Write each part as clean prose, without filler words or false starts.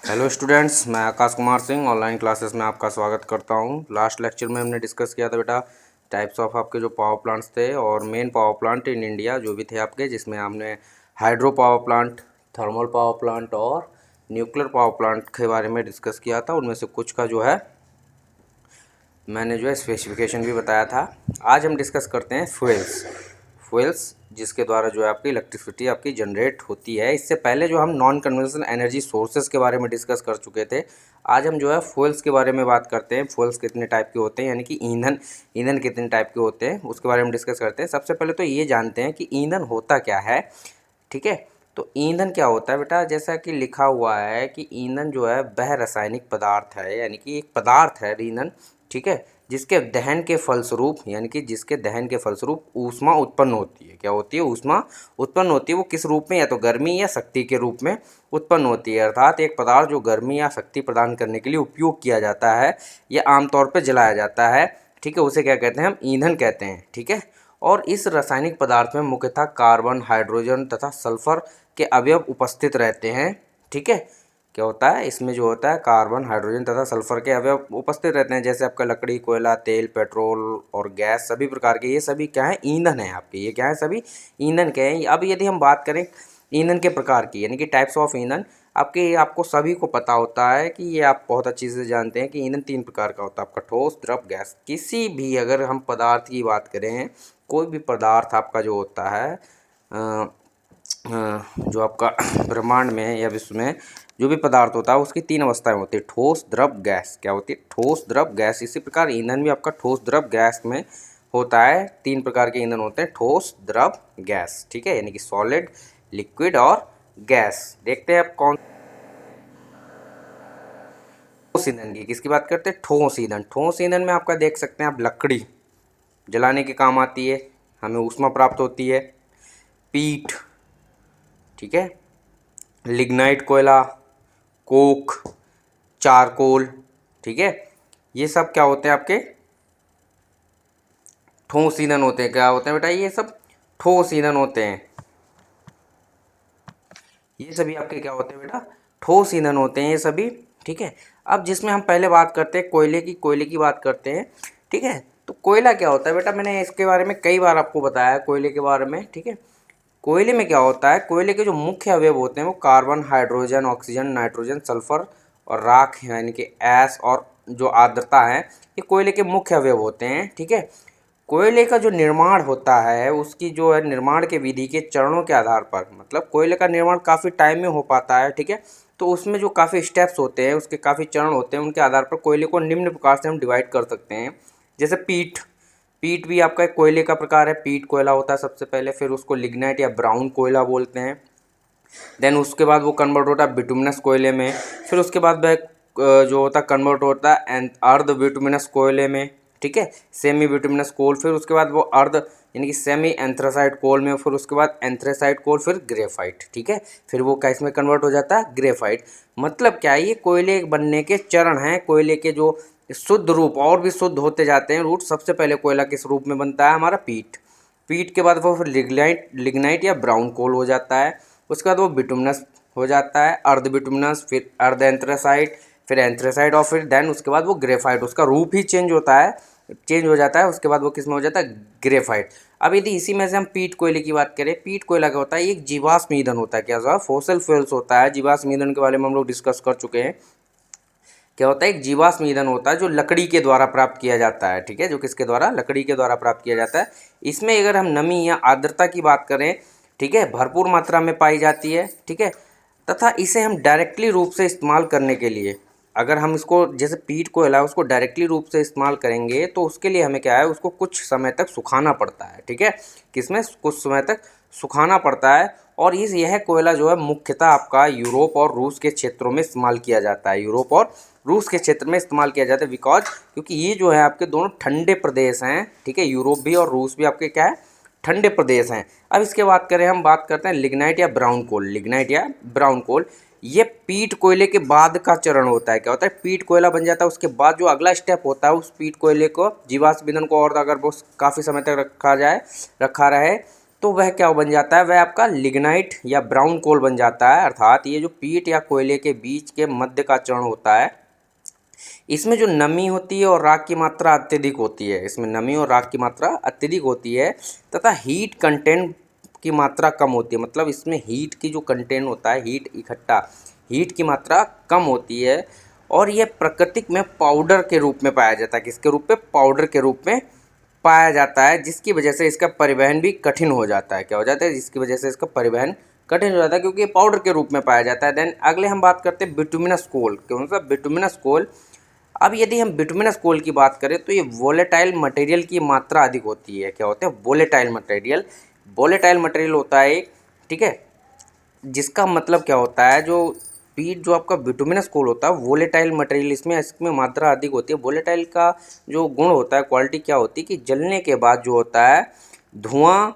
Hello students, मैं Akash Kumar Singh online classes में आपका स्वागत करता हूं। लास्ट लेक्चर में हमने डिस्कस किया था बेटा टाइप्स ऑफ आपके जो पावर प्लांट्स थे और main power plant in India जो भी थे आपके, जिसमें हमने hydro power plant, thermal power plant और न्यूक्लियर पावर प्लांट के बारे में डिस्कस किया था। उनमें से कुछ का जो है मैंने जो है स्पेसिफिकेशन भी बताया था। आज हम डिस्कस करते हैं फ्यूल्स जिसके द्वारा जो है आपकी इलेक्ट्रिसिटी आपकी जनरेट होती है। इससे पहले जो हम नॉन कन्वेंशनल एनर्जी सोर्सेज के बारे में डिस्कस कर चुके थे। आज हम जो है फ्यूल्स के बारे में बात करते हैं। फ्यूल्स कितने टाइप के होते हैं, यानी कि ईंधन कितने टाइप के होते हैं, उसके बारे में डिस्कस करते हैं। सबसे पहले तो ये जानते हैं कि ईंधन होता क्या है। ठीक है, तो ईंधन क्या होता है बेटा, जैसा कि लिखा हुआ है कि ईंधन जो है वह रासायनिक पदार्थ है, यानी कि एक पदार्थ है ईंधन। ठीक है, जिसके दहन के फलस्वरूप, यानी कि जिसके दहन के फलस्वरूप ऊष्मा उत्पन्न होती है। क्या होती है? ऊष्मा उत्पन्न होती है। वो किस रूप में? या तो गर्मी या शक्ति के रूप में उत्पन्न होती है। अर्थात एक पदार्थ जो गर्मी या शक्ति प्रदान करने के लिए उपयोग किया जाता है या आमतौर पर जलाया जाता है, ठीक है, उसे क्या कहते हैं? हम ईंधन कहते हैं। ठीक है, और इस रासायनिक पदार्थ में मुख्यतः कार्बन, हाइड्रोजन तथा सल्फर के अवयव उपस्थित रहते हैं। ठीक है, क्या होता है इसमें? जो होता है कार्बन, हाइड्रोजन तथा सल्फर के अवयव उपस्थित रहते हैं। जैसे आपका लकड़ी, कोयला, तेल, पेट्रोल और गैस, सभी प्रकार के ये सभी क्या है? ईंधन है आपके। ये क्या है? सभी ईंधन के हैं। अब यदि हम बात करें ईंधन के प्रकार की, यानी कि टाइप्स ऑफ ईंधन, आपको सभी को पता होता है कि ये आप बहुत अच्छी से जानते हैं कि ईंधन 3 प्रकार का होता है आपका: ठोस, द्रव, गैस। किसी भी अगर हम पदार्थ की बात करें, कोई भी पदार्थ आपका जो होता है जो आपका ब्रह्मांड में या विश्व में जो भी पदार्थ होता है उसकी 3 अवस्थाएं होती है: ठोस, द्रव, गैस। क्या होती है? ठोस, द्रव, गैस। इसी प्रकार ईंधन भी आपका ठोस, द्रव, गैस में होता है। 3 प्रकार के ईंधन होते हैं: ठोस, द्रव, गैस। ठीक है, यानी कि सॉलिड, लिक्विड और गैस। देखते हैं आप कौन ठोस ईंधन की किसकी बात करते हैं? ठोस ईंधन। ठोस ईंधन में आपका देख सकते हैं आप, लकड़ी जलाने के काम आती है, हमें ऊष्मा प्राप्त होती है। पीट, ठीक है, लिग्नाइट कोयला, कोक, चारकोल। ठीक है, ये सब क्या होते हैं? आपके ठोस ईंधन होते हैं। क्या होते हैं बेटा? ये सब ठोस ईंधन होते हैं। ये सभी आपके क्या होते हैं बेटा? ठोस ईंधन होते हैं ये सभी। ठीक है, अब जिसमें हम पहले बात करते हैं कोयले की बात करते हैं। ठीक है, तो कोयला क्या होता है बेटा? मैंने इसके बारे में कई बार आपको बताया है कोयले के बारे में। ठीक है, कोयले में क्या होता है? कोयले के जो मुख्य अवयव होते हैं वो carbon, hydrogen, oxygen, nitrogen, sulphur और राख, यानी कि ऐश और जो आर्द्रता है, ये कोयले के मुख्य अवयव होते हैं। ठीक है, कोयले का जो निर्माण होता है उसकी जो है निर्माण के विधि के चरणों के आधार पर, मतलब कोयले का निर्माण काफ़ी टाइम में हो पाता है। ठीक है, तो उसमें जो काफ़ी स्टेप्स होते हैं, उसके काफ़ी चरण होते हैं, उनके आधार पर कोयले को निम्न प्रकार से हम डिवाइड कर सकते हैं। जैसे पीट, पीट भी आपका एक कोयले का प्रकार है। पीट कोयला होता है सबसे पहले, फिर उसको लिग्नाइट या ब्राउन कोयला बोलते हैं। देन उसके बाद वो कन्वर्ट होता है बिटुमिनस कोयले में। फिर उसके बाद वह जो होता है कन्वर्ट होता है अर्ध बिटुमिनस कोयले में। ठीक है, सेमी बिटुमिनस कोल। फिर उसके बाद वो अर्ध यानी कि सेमी एंथ्रासाइट कोल में। फिर उसके बाद एंथ्रासाइट कोल, फिर ग्रेफाइट। ठीक है, फिर वो क्या इसमें कन्वर्ट हो जाता है? ग्रेफाइट। मतलब क्या है? ये कोयले बनने के चरण हैं। कोयले के जो शुद्ध रूप और भी शुद्ध होते जाते हैं रूट। सबसे पहले कोयला किस रूप में बनता है? हमारा पीट। पीट के बाद वो फिर लिग्नाइट या ब्राउन कोल हो जाता है। उसके बाद वो बिटुमिनस हो जाता है, अर्ध बिटुमिनस, फिर अर्ध एंथ्रासाइट, फिर एंथ्रासाइट और फिर देन उसके बाद वो ग्रेफाइट। उसका रूप ही चेंज हो जाता है। उसके बाद वो किस में हो जाता है? ग्रेफाइट। अब यदि इसी में से हम पीट कोयले की बात करें, पीट कोयला क्या होता है? एक जीवाश्म ईंधन होता है। क्या होता है? फोसिल फ्यूल्स होता है। जीवाश्म ईंधन के बारे में हम लोग डिस्कस कर चुके हैं। क्या होता है? एक जीवाश्म ईंधन होता है जो लकड़ी के द्वारा प्राप्त किया जाता है। ठीक है, जो किसके द्वारा? लकड़ी के द्वारा प्राप्त किया जाता है। इसमें अगर हम नमी या आर्द्रता की बात करें, ठीक है, भरपूर मात्रा में पाई जाती है। ठीक है, तथा इसे हम डायरेक्टली रूप से इस्तेमाल करने के लिए, अगर हम इसको जैसे पीट कोयला उसको डायरेक्टली रूप से इस्तेमाल करेंगे तो उसके लिए हमें क्या है? उसको कुछ समय तक सुखाना पड़ता है। ठीक है, किसमें? कुछ समय तक सुखाना पड़ता है। और यह कोयला जो है मुख्यतः आपका यूरोप और रूस के क्षेत्रों में इस्तेमाल किया जाता है। यूरोप और रूस के क्षेत्र में इस्तेमाल किया जाता है बिकॉज क्योंकि ये जो है आपके दोनों ठंडे प्रदेश हैं। ठीक है, यूरोप भी और रूस भी आपके क्या है? ठंडे प्रदेश हैं। अब इसके बात करते हैं लिग्नाइट या ब्राउन कोल। लिग्नाइट या ब्राउन कोल ये पीट कोयले के बाद का चरण होता है। क्या होता है? पीट कोयला बन जाता है, उसके बाद जो अगला स्टेप होता है उस पीट कोयले को जीवाश्म ईंधन को और अगर वो काफ़ी समय तक रखा रहे तो वह क्या बन जाता है, वह आपका लिग्नाइट या ब्राउन कोल बन जाता है। अर्थात ये जो पीट या कोयले के बीच के मध्य का चरण होता है, इसमें जो नमी होती है और राख की मात्रा अत्यधिक होती है, इसमें नमी और राख की मात्रा अत्यधिक होती है तथा हीट कंटेंट की मात्रा कम होती है। मतलब इसमें हीट की जो कंटेंट होता है, हीट की मात्रा कम होती है और यह प्राकृतिक में पाउडर के रूप में पाया जाता है। किसके रूप में? पाउडर के रूप में पाया जाता है, जिसकी वजह से इसका परिवहन भी कठिन हो जाता है। क्या हो जाता है? जिसकी वजह से इसका परिवहन कठिन हो जाता है, क्योंकि ये पाउडर के रूप में पाया जाता है। देन अगले हम बात करते हैं बिटुमिनस कोल। कौन सा? बिटुमिनस कोल। अब यदि हम बिटुमिनस कोल की बात करें तो ये वोलेटाइल मटेरियल की मात्रा अधिक होती है। क्या होते हैं? Volatile material. वोलेटाइल मटेरियल होता है, ठीक है, जिसका मतलब क्या होता है, जो पीट जो आपका बिटुमिनस कोल होता है वोलेटाइल मटेरियल, इसमें मात्रा अधिक होती है। वोलेटाइल का जो गुण होता है, क्वालिटी क्या होती है कि जलने के बाद जो होता है धुआं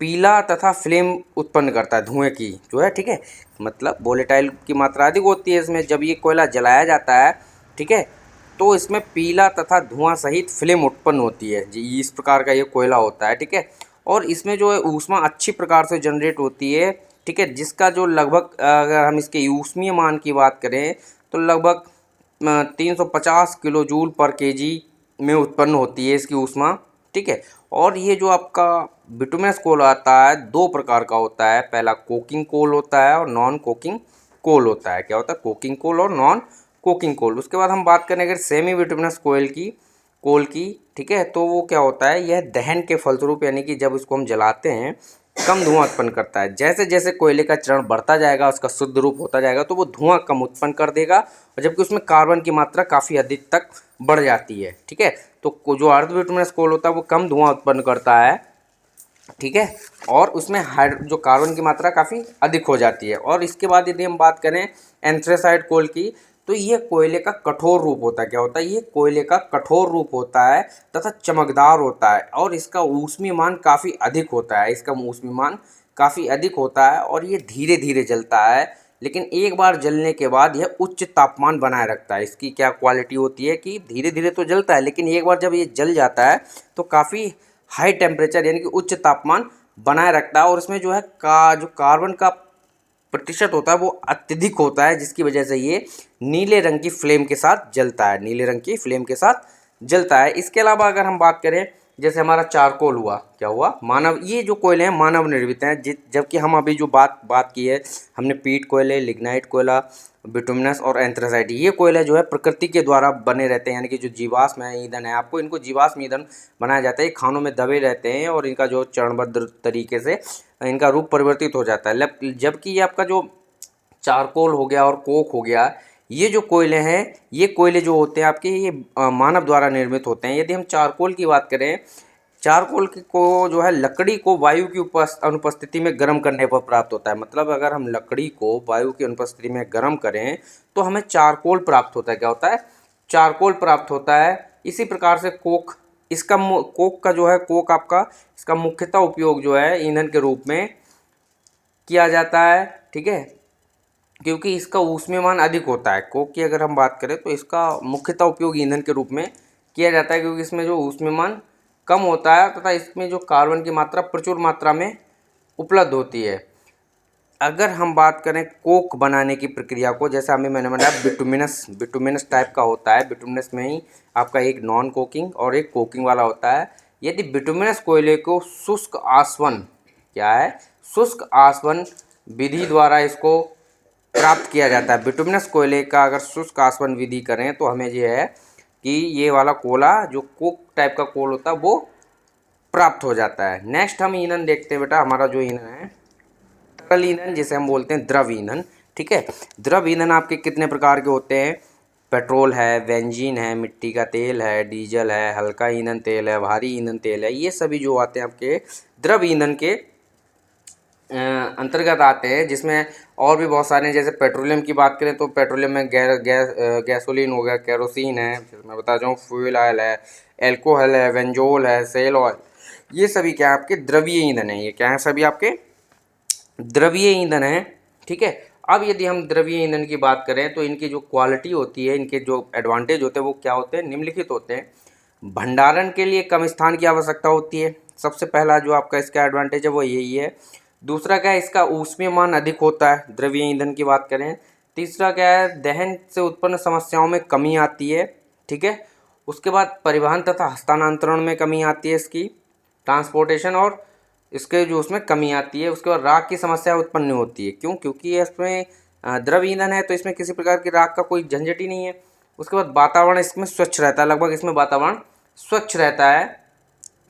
पीला तथा फ्लेम उत्पन्न करता है, धुएं की जो है, ठीक है। मतलब वोलेटाइल की मात्रा अधिक होती है इसमें। जब ये कोयला जलाया जाता है, ठीक है, तो इसमें पीला तथा धुआं सहित फ्लेम उत्पन्न होती है जी। इस प्रकार का ये कोयला होता है, ठीक है। और इसमें जो है ऊष्मा अच्छी प्रकार से जनरेट होती है, ठीक है, जिसका जो लगभग, अगर हम इसके ऊष्मीय मान की बात करें तो लगभग 350 किलो जूल पर केजी में उत्पन्न होती है इसकी ऊष्मा, ठीक है। और ये जो आपका बिटुमिनस कोल आता है दो प्रकार का होता है। पहला कोकिंग कोल होता है और नॉन कोकिंग कोल होता है। क्या होता है? कोकिंग कोल और नॉन कोकिंग कोल। उसके बाद हम बात करें अगर सेमी बिटुमिनस कोल की, ठीक है, तो वो क्या होता है, यह दहन के फलस्वरूप, यानी कि जब इसको हम जलाते हैं, कम धुआं उत्पन्न करता है। जैसे जैसे कोयले का चरण बढ़ता जाएगा, उसका शुद्ध रूप होता जाएगा, तो वो धुआं कम उत्पन्न कर देगा, और जबकि उसमें कार्बन की मात्रा काफ़ी अधिक तक बढ़ जाती है, ठीक है। तो जो अर्ध बिटुमिनस कोल होता है वो कम धुआं उत्पन्न करता है, ठीक है, और उसमें जो कार्बन की मात्रा काफ़ी अधिक हो जाती है। और इसके बाद यदि हम बात करें एंथ्रेसाइट कोल की, तो ये कोयले का कठोर रूप होता है। क्या होता है? ये कोयले का कठोर रूप होता है तथा चमकदार होता है, और इसका ऊष्मीय मान काफ़ी अधिक होता है। इसका ऊष्मीय मान काफ़ी अधिक होता है और ये धीरे धीरे जलता है, लेकिन एक बार जलने के बाद यह उच्च तापमान बनाए रखता है। इसकी क्या क्वालिटी होती है कि धीरे धीरे तो जलता है, लेकिन एक बार जब ये जल जाता है तो काफ़ी हाई टेम्परेचर यानी कि उच्च तापमान बनाए रखता है, और इसमें जो है जो कार्बन का प्रतिशत होता है वो अत्यधिक होता है, जिसकी वजह से ये नीले रंग की फ्लेम के साथ जलता है, नीले रंग की फ्लेम के साथ जलता है। इसके अलावा अगर हम बात करें, जैसे हमारा चारकोल हुआ, क्या हुआ, मानव, ये जो कोयले हैं मानव निर्मित हैं, जबकि हम अभी जो बात की है, हमने पीट कोयले, लिग्नाइट कोयला, बिटुमिनस और एंथ्रासाइट, ये कोयले जो है प्रकृति के द्वारा बने रहते हैं, यानी कि जो जीवाश्म है, ईंधन है, आपको इनको जीवाश्म ईंधन बनाया जाता है। ये खानों में दबे रहते हैं और इनका जो चरणबद्ध तरीके से इनका रूप परिवर्तित हो जाता है। जबकि ये आपका जो चारकोल हो गया और कोक हो गया, ये जो कोयले हैं, ये कोयले जो होते हैं आपके, ये मानव द्वारा निर्मित होते हैं। यदि हम चारकोल की बात करें, चारकोल को जो है लकड़ी को वायु की अनुपस्थिति में गर्म करने पर प्राप्त होता है। मतलब अगर हम लकड़ी को वायु की अनुपस्थिति में गर्म करें तो हमें चारकोल प्राप्त होता है। क्या होता है? चारकोल प्राप्त होता है। इसी प्रकार से कोक, कोक का जो है, कोक आपका, इसका मुख्यतः उपयोग जो है ईंधन के रूप में किया जाता है, ठीक है, क्योंकि इसका ऊष्मीयमान अधिक होता है। कोक की अगर हम बात करें तो इसका मुख्यतः उपयोग ईंधन के रूप में किया जाता है, क्योंकि इसमें जो ऊष्मीयमान कम होता है तथा इसमें जो कार्बन की मात्रा प्रचुर मात्रा में उपलब्ध होती है। अगर हम बात करें कोक बनाने की प्रक्रिया को, जैसे अभी मैंने बताया बिटुमिनस टाइप का होता है। बिटुमिनस में ही आपका एक नॉन कोकिंग और एक कोकिंग वाला होता है। यदि बिटुमिनस कोयले को शुष्क आसवन, क्या है, शुष्क आसवन विधि द्वारा इसको प्राप्त किया जाता है। बिटुमिनस कोयले का अगर शुष्क आसवन विधि करें तो हमें ये है कि ये वाला कोला जो कोक टाइप का कोल होता है वो प्राप्त हो जाता है। नेक्स्ट हम ईंधन देखते हैं बेटा। हमारा जो ईंधन है तरल ईंधन, जिसे हम बोलते हैं द्रव ईंधन, ठीक है। द्रव ईंधन आपके कितने प्रकार के होते हैं? पेट्रोल है, बेंजीन है, मिट्टी का तेल है, डीजल है, हल्का ईंधन तेल है, भारी ईंधन तेल है। ये सभी जो आते हैं आपके द्रव ईंधन के अंतर्गत आते हैं, जिसमें और भी बहुत सारे हैं। जैसे पेट्रोलियम की बात करें तो पेट्रोलियम में गैसोलीन हो गया, केरोसिन है, मैं बता जाऊँ, फ्यूल ऑयल है, एल्कोहल है, बेंजोल है, सेल ऑयल, ये सभी क्या है आपके द्रवीय ईंधन है। ये क्या है? सभी आपके द्रवीय ईंधन है, ठीक है। अब यदि हम द्रवीय ईंधन की बात करें तो इनकी जो क्वालिटी होती है, इनके जो एडवांटेज होते हैं वो क्या होते हैं? निम्नलिखित होते हैं। भंडारण के लिए कम स्थान की आवश्यकता होती है, सबसे पहला जो आपका इसका एडवांटेज है वो यही है। दूसरा क्या है, इसका ऊष्मीयमान अधिक होता है द्रवीय ईंधन की बात करें। तीसरा क्या है, दहन से उत्पन्न समस्याओं में कमी आती है, ठीक है। उसके बाद परिवहन तथा हस्तांतरण में कमी आती है इसकी, ट्रांसपोर्टेशन और इसके जो उसमें कमी आती है। उसके बाद राख की समस्या उत्पन्न होती है, क्यों? क्योंकि ये इसमें द्रव ईंधन है तो इसमें किसी प्रकार की राख का कोई झंझट ही नहीं है। उसके बाद वातावरण इसमें स्वच्छ रहता है, लगभग इसमें वातावरण स्वच्छ रहता है,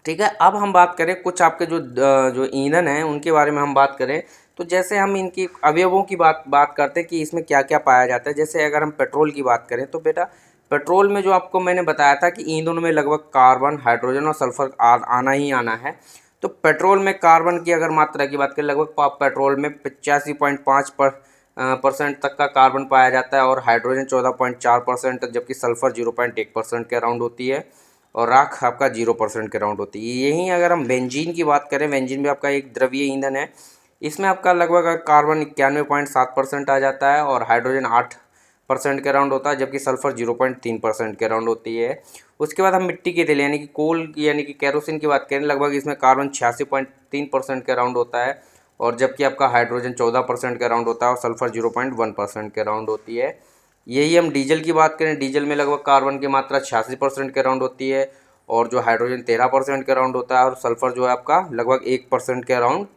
ठीक है। अब हम बात करें कुछ आपके जो ईंधन हैं उनके बारे में हम बात करें तो जैसे हम इनकी अवयवों की बात करते हैं कि इसमें क्या क्या पाया जाता है। जैसे अगर हम पेट्रोल की बात करें तो बेटा पेट्रोल में जो आपको मैंने बताया था कि ईंधनों में लगभग कार्बन, हाइड्रोजन और सल्फर आना ही आना है। तो पेट्रोल में कार्बन की अगर मात्रा की बात करें, लगभग पेट्रोल में 85.5% तक का कार्बन पाया जाता है और हाइड्रोजन 14.4%, जबकि सल्फर 0.1% के अराउंड होती है और राख आपका 0% के अराउंड होती है। यहीं अगर हम बेंजीन की बात करें, बेंजीन भी आपका एक द्रवीय ईंधन है। इसमें आपका लगभग कार्बन 91.7% आ जाता है और हाइड्रोजन 8% के अराउंड होता है, जबकि सल्फर 0.3% के अराउंड होती है। उसके बाद हम मिट्टी के तेल यानी कि कोल यानी कि केरोसिन की बात करें, लगभग इसमें कार्बन 86.3% के अराउंड होता है और जबकि आपका हाइड्रोजन 14% के अराउंड होता है और सल्फर 0.1% के अराउंड होती है। यही हम डीजल की बात करें, डीजल में लगभग कार्बन की मात्रा 86% के अराउंड होती है और जो हाइड्रोजन 13% के अराउंड होता है और सल्फर जो है आपका लगभग 1% के अराउंड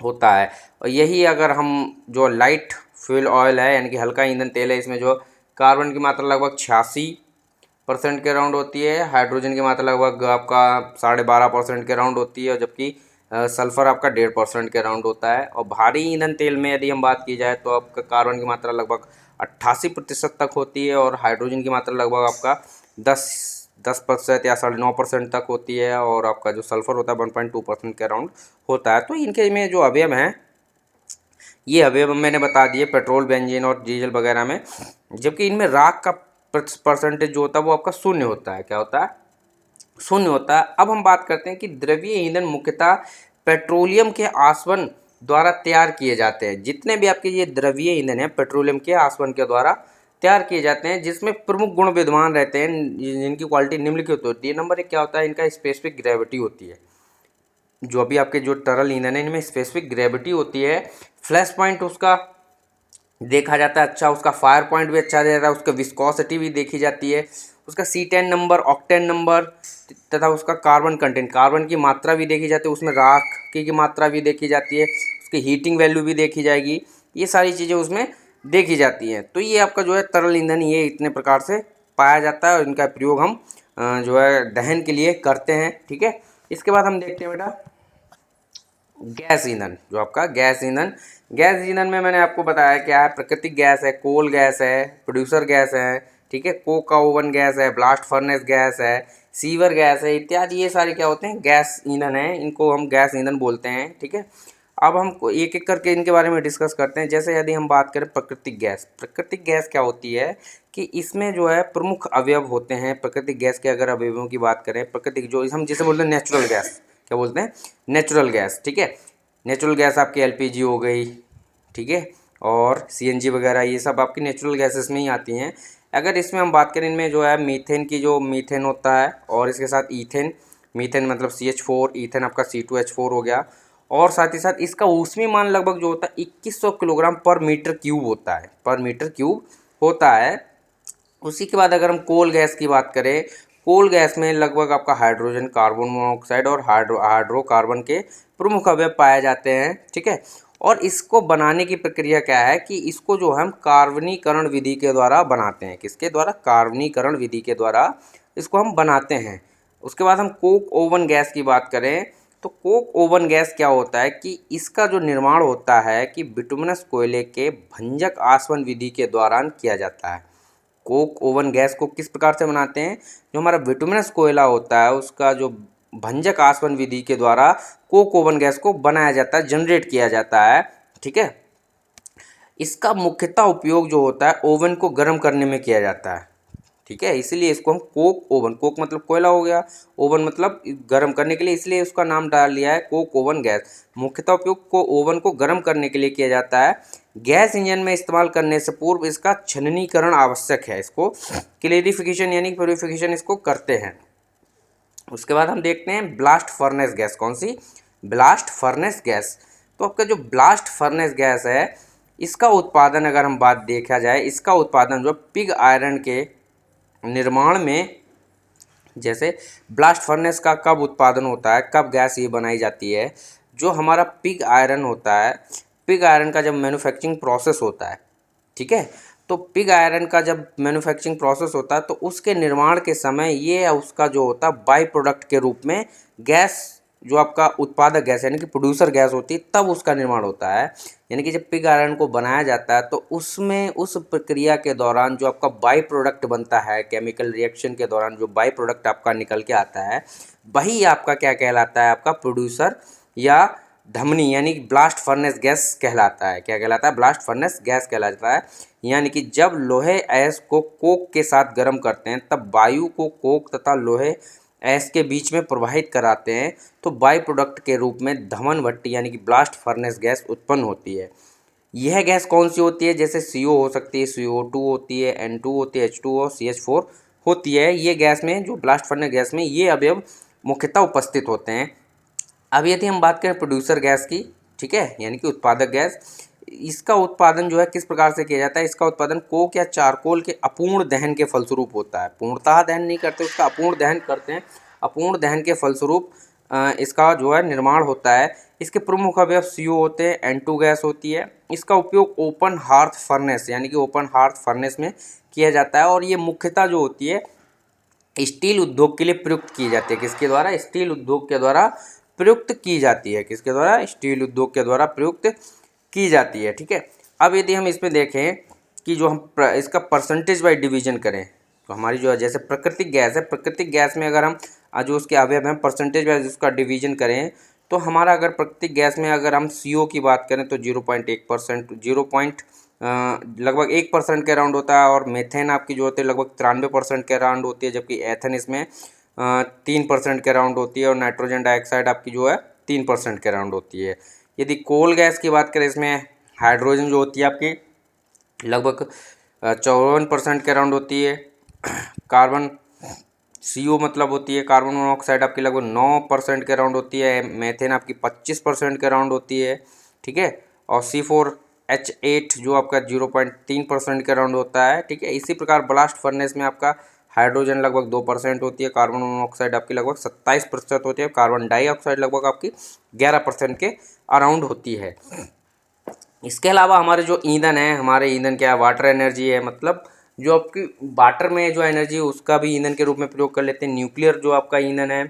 होता है। और यही अगर हम जो लाइट फ्यूल ऑयल है यानी कि हल्का ईंधन तेल है, इसमें जो कार्बन की मात्रा लगभग 86% के अराउंड होती है, हाइड्रोजन की मात्रा लगभग आपका 12.5% के अराउंड होती है और जबकि सल्फर आपका 1.5% के अराउंड होता है। और भारी ईंधन तेल में यदि हम बात की जाए तो आपका कार्बन की मात्रा लगभग 88% तक होती है और हाइड्रोजन की मात्रा लगभग आपका 10% या 9.5% तक होती है और आपका जो सल्फर होता है 1.2% के अराउंड होता है। तो इनके में जो अवयव हैं ये अवयव मैंने बता दिए पेट्रोल, बेंजीन और डीजल वगैरह में, जबकि इनमें राख का परसेंटेज जो होता है वो आपका शून्य होता है। क्या होता है? शून्य होता है। अब हम बात करते हैं कि द्रवीय ईंधन मुख्यतः पेट्रोलियम के आसवन द्वारा तैयार किए जाते हैं। जितने भी आपके ये द्रवीय ईंधन है पेट्रोलियम के आसवन के द्वारा तैयार किए जाते हैं, जिसमें प्रमुख गुण विद्यमान रहते हैं जिनकी क्वालिटी निम्नलिखित होती है। नंबर 1 क्या होता है, इनका स्पेसिफिक ग्रेविटी होती है। जो अभी आपके जो तरल ईंधन है इनमें स्पेसिफिक ग्रेविटी होती है। फ्लैश पॉइंट उसका देखा जाता है अच्छा, उसका फायर पॉइंट भी अच्छा रहता है, उसका विस्कोसिटी भी देखी जाती है, उसका C10 नंबर, ऑक्टेन नंबर तथा उसका कार्बन कंटेंट, कार्बन की मात्रा भी देखी जाती है, उसमें राख की मात्रा भी देखी जाती है, उसकी हीटिंग वैल्यू भी देखी जाएगी। ये सारी चीज़ें उसमें देखी जाती हैं। तो ये आपका जो है तरल ईंधन ये इतने प्रकार से पाया जाता है और इनका प्रयोग हम जो है दहन के लिए करते हैं, ठीक है। इसके बाद हम देखते हैं बेटा गैस ईंधन। जो आपका गैस ईंधन में मैंने आपको बताया क्या है, प्राकृतिक गैस है, कोल गैस है, प्रोड्यूसर गैस है, ठीक है, कोक का ओवन गैस है, ब्लास्ट फर्नेस गैस है, सीवर गैस है इत्यादि। ये सारे क्या होते हैं, गैस ईंधन है, इनको हम गैस ईंधन बोलते हैं, ठीक है। अब हम एक एक करके इनके बारे में डिस्कस करते हैं। जैसे यदि हम बात करें प्राकृतिक गैस क्या होती है कि इसमें जो है प्रमुख अवयव होते हैं प्राकृतिक गैस के। अगर अवयवों की बात करें, प्राकृतिक जो हम जिसे बोलते हैं नेचुरल गैस, क्या बोलते हैं, नेचुरल गैस, ठीक है। नेचुरल गैस आपकी LPG हो गई, ठीक है, और CNG वगैरह ये सब आपकी नेचुरल गैसेस में ही आती हैं। अगर इसमें हम बात करें, इनमें जो है मीथेन की जो मीथेन होता है और इसके साथ ईथेन, मीथेन मतलब CH4, ईथेन आपका C2H4 हो गया। और साथ ही साथ इसका ऊष्मीयमान लगभग जो होता है 2100 किलोग्राम पर मीटर क्यूब होता है, पर मीटर क्यूब होता है। उसी के बाद अगर हम कोल गैस की बात करें, कोल गैस में लगभग आपका हाइड्रोजन, कार्बन मोनोऑक्साइड और हाइड्रोकार्बन के प्रमुख अवयव पाए जाते हैं, ठीक है। और इसको बनाने की प्रक्रिया क्या है कि इसको जो हम कार्बनीकरण विधि के द्वारा बनाते हैं। किसके द्वारा? कार्बनीकरण विधि के द्वारा इसको हम बनाते हैं। उसके बाद हम कोक ओवन गैस की बात करें तो कोक ओवन गैस क्या होता है कि इसका जो निर्माण होता है कि बिटुमिनस कोयले के भंजक आसवन विधि के दौरान किया जाता है। कोक ओवन गैस को किस प्रकार से बनाते हैं? जो हमारा बिटुमिनस कोयला होता है उसका जो भंजक आसवन विधि के द्वारा कोक ओवन गैस को बनाया जाता है, जनरेट किया जाता है, ठीक है। इसका मुख्यतः उपयोग जो होता है ओवन को गर्म करने में किया जाता है, ठीक है। इसलिए इसको हम कोक ओवन, कोक मतलब कोयला हो गया, ओवन मतलब गर्म करने के लिए, इसलिए उसका नाम डाल लिया है कोक ओवन गैस। मुख्यतः उपयोग को ओवन को गर्म करने के लिए किया जाता है। गैस इंजन में इस्तेमाल करने से पूर्व इसका छननीकरण आवश्यक है। इसको क्लेरिफिकेशन यानी प्योरिफिकेशन इसको करते हैं। उसके बाद हम देखते हैं ब्लास्ट फर्नेस गैस। कौन सी? Blast furnace gas. तो आपका जो ब्लास्ट फर्नेस गैस है, इसका उत्पादन अगर हम बात देखा जाए, इसका उत्पादन जो पिग आयरन के निर्माण में, जैसे ब्लास्ट फर्नेस का कब उत्पादन होता है, कब गैस ये बनाई जाती है, जो हमारा पिग आयरन होता है, पिग आयरन का जब मैन्युफैक्चरिंग प्रोसेस होता है, ठीक है, तो पिग आयरन का जब मैन्युफैक्चरिंग प्रोसेस होता है तो उसके निर्माण के समय ये उसका जो होता है बाई प्रोडक्ट के रूप में गैस, जो आपका उत्पादक गैस यानी कि प्रोड्यूसर गैस होती है, तब उसका निर्माण होता है। यानी कि जब पिग आयरन को बनाया जाता है तो उसमें उस प्रक्रिया के दौरान जो आपका बाई प्रोडक्ट बनता है, केमिकल रिएक्शन के दौरान जो बाई प्रोडक्ट आपका निकल के आता है, वही आपका क्या कहलाता है, आपका प्रोड्यूसर या धमनी यानी ब्लास्ट फर्नेस गैस कहलाता है। क्या कहलाता है? ब्लास्ट फर्नेस गैस कहलाता है। यानी कि जब लोहे ऐश को कोक के साथ गर्म करते हैं, तब वायु को कोक तथा लोहे ऐश के बीच में प्रवाहित कराते हैं, तो बाई प्रोडक्ट के रूप में धमन भट्टी यानी कि ब्लास्ट फर्नेस गैस उत्पन्न होती है। यह गैस कौन सी होती है? जैसे CO हो सकती है, CO2 होती है, N2 होती है, H2O, CH4 होती है। ये गैस में, जो ब्लास्ट फर्नेस गैस में, ये अवयव मुख्यतः उपस्थित होते हैं। अब यदि हम बात करें प्रोड्यूसर गैस की, ठीक है, यानी कि उत्पादक गैस, इसका उत्पादन जो है किस प्रकार से किया जाता है? इसका उत्पादन कोक या चारकोल के अपूर्ण दहन के फलस्वरूप होता है। पूर्णतः दहन नहीं करते, उसका अपूर्ण दहन करते हैं। अपूर्ण दहन के फलस्वरूप इसका जो है निर्माण होता है। इसके प्रमुख अवयव CO होते हैं, N2 गैस होती है। इसका उपयोग ओपन हार्थ फर्नेस यानी कि ओपन हार्थ फर्नेस में किया जाता है, और ये मुख्यतः जो होती है स्टील उद्योग के लिए प्रयुक्त की जाती है। किसके द्वारा? स्टील उद्योग के द्वारा प्रयुक्त की जाती है। किसके द्वारा? स्टील उद्योग के द्वारा प्रयुक्त की जाती है। ठीक है, अब यदि हम इसमें देखें कि जो हम इसका परसेंटेज वाइज डिवीजन करें, तो हमारी जो है जैसे प्राकृतिक गैस है, प्राकृतिक गैस में अगर हम जो उसके अवयव हैं परसेंटेज वाइज उसका डिवीजन करें, तो हमारा अगर प्राकृतिक गैस में अगर हम CO की बात करें तो 0.1%, लगभग 1% के अराउंड होता है, और मेथेन आपकी जो होती है लगभग 93% के अराउंड होती है, जबकि एथेन इसमें 3% के अराउंड होती है, और नाइट्रोजन डाइऑक्साइड आपकी जो है 3% के अराउंड होती है। यदि कोल गैस की बात करें, इसमें हाइड्रोजन जो होती है आपकी लगभग 54% के अराउंड होती है। कार्बन CO मतलब होती है कार्बन मोनोऑक्साइड आपकी लगभग 9% के अराउंड होती है। मेथेन आपकी 25% के अराउंड होती है। ठीक है, और C4H8 जो आपका 0.3% के अराउंड होता है। ठीक है, इसी प्रकार ब्लास्ट फर्नेस में आपका हाइड्रोजन लगभग 2% होती है, कार्बन मोनोऑक्साइड आपकी लगभग 27% होती है, कार्बन डाइऑक्साइड लगभग आपकी 11% के अराउंड होती है। इसके अलावा हमारे जो ईंधन है, हमारे ईंधन क्या है? वाटर एनर्जी है, मतलब जो आपकी वाटर में जो एनर्जी है उसका भी ईंधन के रूप में प्रयोग कर लेते हैं। न्यूक्लियर जो आपका ईंधन है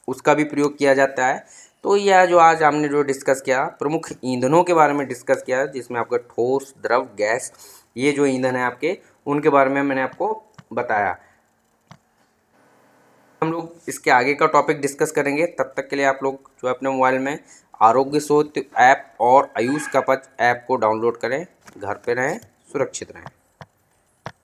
उसका भी प्रयोग किया जाता है। तो यह जो आज हमने जो डिस्कस किया, प्रमुख ईंधनों के बारे में डिस्कस किया, जिसमें आपका ठोस, द्रव, गैस, ये जो ईंधन है आपके, उनके बारे में मैंने आपको बताया। हम लोग इसके आगे का टॉपिक डिस्कस करेंगे। तब तक के लिए आप लोग जो है अपने मोबाइल में आरोग्य शोध ऐप और आयुष कवच ऐप को डाउनलोड करें। घर पे रहें, सुरक्षित रहें।